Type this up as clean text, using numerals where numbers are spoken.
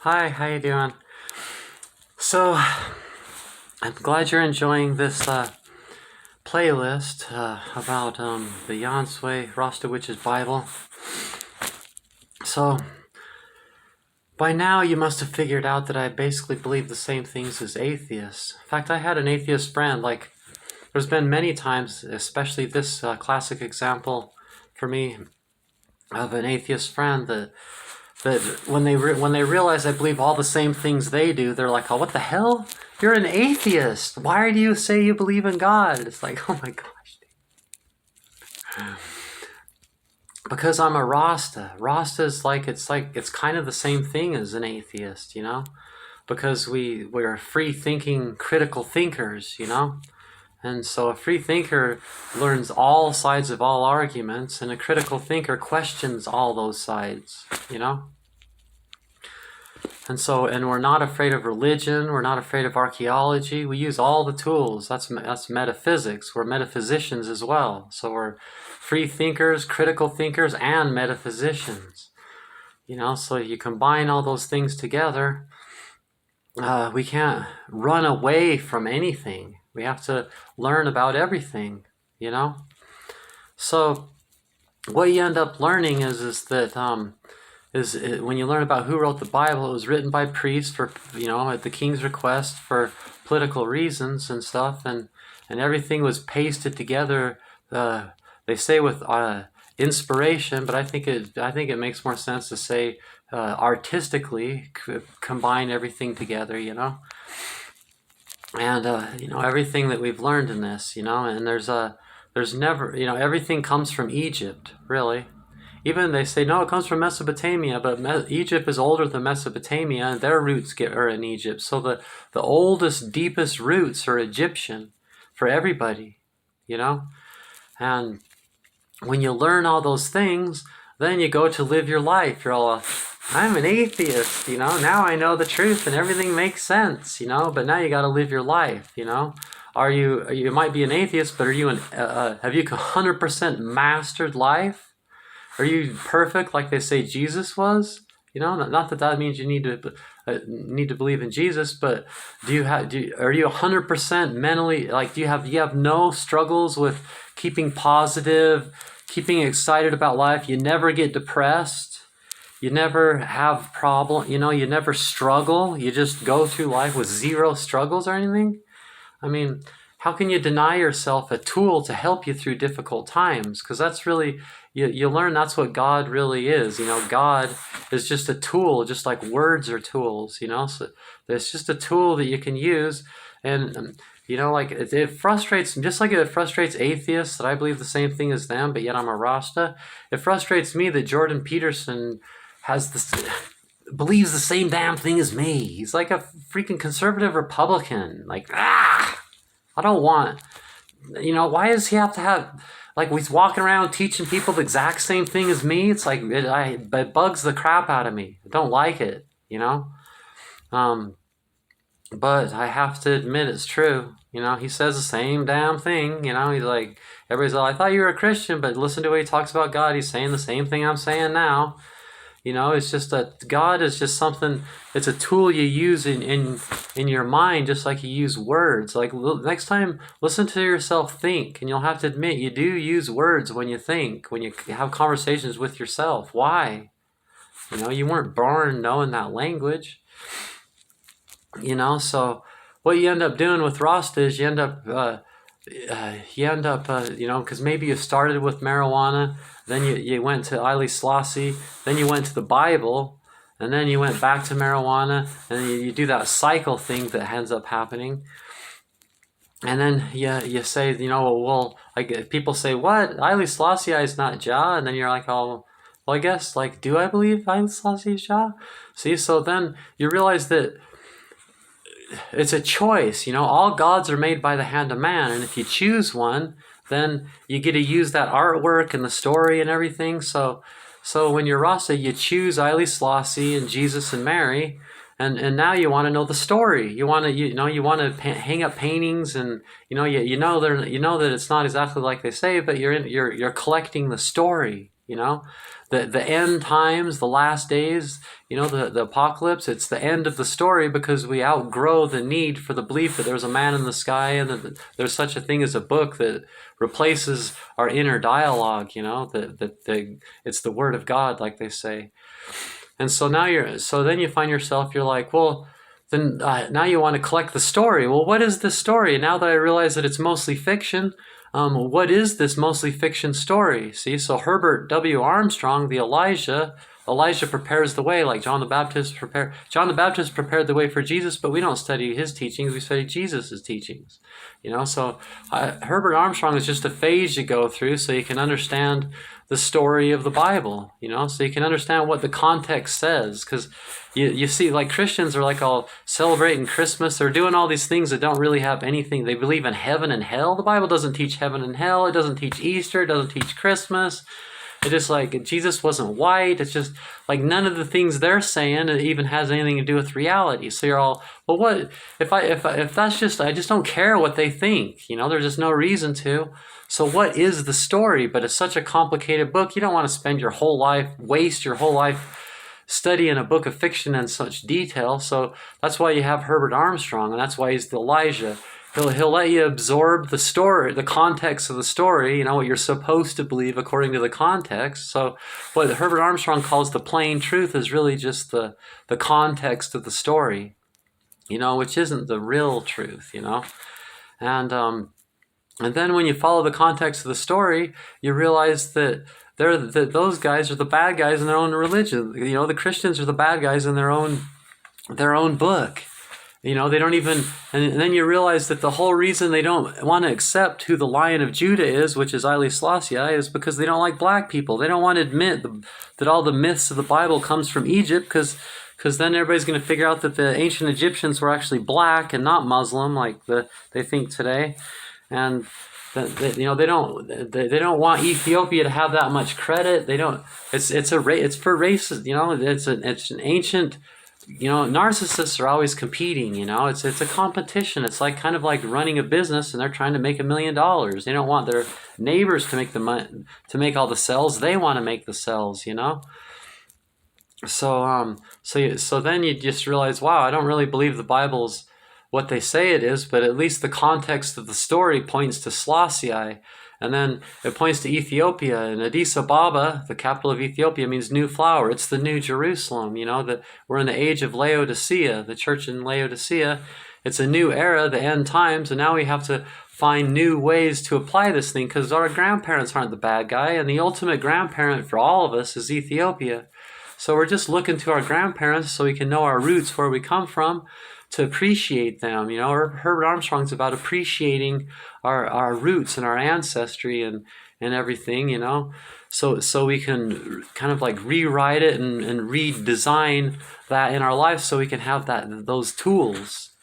Hi, how you doing? So, I'm glad you're enjoying this playlist about the Yansway Rasta Witch's Bible. So, by now you must have figured out that I basically believe the same things as atheists. In fact, I had an atheist friend. There's been many times, especially this classic example for me of an atheist friend that when they realize I believe all the same things they do, they're like, "Oh, what the hell? You're an atheist. Why do you say you believe in God?" It's like, oh my gosh. Because I'm a Rasta. Rasta is it's kind of the same thing as an atheist, because we're free thinking, critical thinkers. And so a free thinker learns all sides of all arguments, and a critical thinker questions all those sides. And we're not afraid of religion. We're not afraid of archaeology. We use all the tools. That's metaphysics. We're metaphysicians as well. So we're free thinkers, critical thinkers, and metaphysicians. So you combine all those things together, we can't run away from anything. We have to learn about everything. So what you end up learning is that when you learn about who wrote the Bible, it was written by priests for, at the king's request for political reasons and stuff, and everything was pasted together. They say with inspiration, but I think it makes more sense to say artistically combine everything together. And everything that we've learned in this, and there's never, everything comes from Egypt, really. Even they say, no, it comes from Mesopotamia, but Egypt is older than Mesopotamia, and their roots are in Egypt. So the oldest, deepest roots are Egyptian for everybody, And when you learn all those things, then you go to live your life. You're all, I'm an atheist, Now I know the truth and everything makes sense, But now you got to live your life, You might be an atheist, but are you have you 100% mastered life? Are you perfect like they say Jesus was? Not that means you need to believe in Jesus, but are you 100% mentally, do you have no struggles with keeping positive, keeping excited about life? You never get depressed. You never have problem. You never struggle. You just go through life with zero struggles or anything. I mean, how can you deny yourself a tool to help you through difficult times? Because that's really, you learn that's what God really is. God is just a tool, just like words are tools, So it's just a tool that you can use. And, it frustrates, just like it frustrates atheists that I believe the same thing as them, but yet I'm a Rasta. It frustrates me that Jordan Peterson believes the same damn thing as me. He's like a freaking conservative Republican. I don't want, why does he have to have, he's walking around teaching people the exact same thing as me? It's like, it bugs the crap out of me. I don't like it, But I have to admit it's true. He says the same damn thing. He's like, everybody's like, I thought you were a Christian, but listen to what he talks about God. He's saying the same thing I'm saying now. It's just that God is just something, it's a tool you use in your mind, just like you use words. Next time, listen to yourself think, and you'll have to admit you do use words when you think, when you have conversations with yourself. Why? You weren't born knowing that language. So what you end up doing with Rasta is you end up, because maybe you started with marijuana, then you went to Haile Selassie, then you went to the Bible, and then you went back to marijuana, and you do that cycle thing that ends up happening. And then you say, people say, what? Haile Selassie is not Jah? And then you're like, oh, well, I guess, do I believe Haile Selassie is Jah? See, so then you realize that it's a choice. All gods are made by the hand of man, and if you choose one, then you get to use that artwork and the story and everything. So when you're Rasta, you choose Haile Selassie and Jesus and Mary, and now you want to know the story. You want to hang up paintings, and you know that it's not exactly like they say, but you're collecting the story. the end times, the last days, the apocalypse, it's the end of the story because we outgrow the need for the belief that there's a man in the sky and that there's such a thing as a book that replaces our inner dialogue, that it's the word of God, like they say. And so then you find yourself, you're like, well, then now you want to collect the story. Well, what is this story? Now that I realize that it's mostly fiction, what is this mostly fiction story? See, so Herbert W. Armstrong, the Elijah prepares the way, like John the Baptist prepared the way for Jesus, but we don't study his teachings, we study Jesus' teachings. So Herbert Armstrong is just a phase you go through so you can understand the story of the Bible, so you can understand what the context says. Because you see, like Christians are like all celebrating Christmas, they're doing all these things that don't really have anything. They believe in heaven and hell. The Bible doesn't teach heaven and hell. It doesn't teach Easter. It doesn't teach Christmas. It's just like Jesus wasn't white. It's just like none of the things they're saying even has anything to do with reality. So you're all, well, what if that's just, I just don't care what they think. There's just no reason to. So what is the story? But it's such a complicated book. You don't want to spend your whole life, waste your whole life studying a book of fiction in such detail. So that's why you have Herbert Armstrong, and that's why he's the Elijah. He'll let you absorb the story, the context of the story, what you're supposed to believe according to the context. So what Herbert Armstrong calls the plain truth is really just the context of the story, which isn't the real truth, And then when you follow the context of the story, you realize that those guys are the bad guys in their own religion. The Christians are the bad guys in their own book. They don't even, and then you realize that the whole reason they don't want to accept who the Lion of Judah is, which is Haile Selassie, is because they don't like black people. They don't want to admit that all the myths of the Bible comes from Egypt, because then everybody's going to figure out that the ancient Egyptians were actually black and not Muslim like they think today. And they don't want Ethiopia to have that much credit. They don't. It's for races. It's an ancient. Narcissists are always competing. It's a competition. It's like kind of like running a business, and they're trying to make $1 million. They don't want their neighbors to make the money, to make all the sales. They want to make the sales. So then you just realize, wow, I don't really believe the Bible's what they say it is, but at least the context of the story points to Selassie, and then it points to Ethiopia. And Addis Ababa, the capital of Ethiopia, means new flower. It's the new Jerusalem. That we're in the age of Laodicea, the church in Laodicea. It's a new era, the end times, and now we have to find new ways to apply this thing, because our grandparents aren't the bad guy, and the ultimate grandparent for all of us is Ethiopia. So we're just looking to our grandparents so we can know our roots, where we come from, to appreciate them. Herbert Armstrong's about appreciating our roots and our ancestry and everything, so we can kind of like rewrite it and redesign that in our lives, so we can have those tools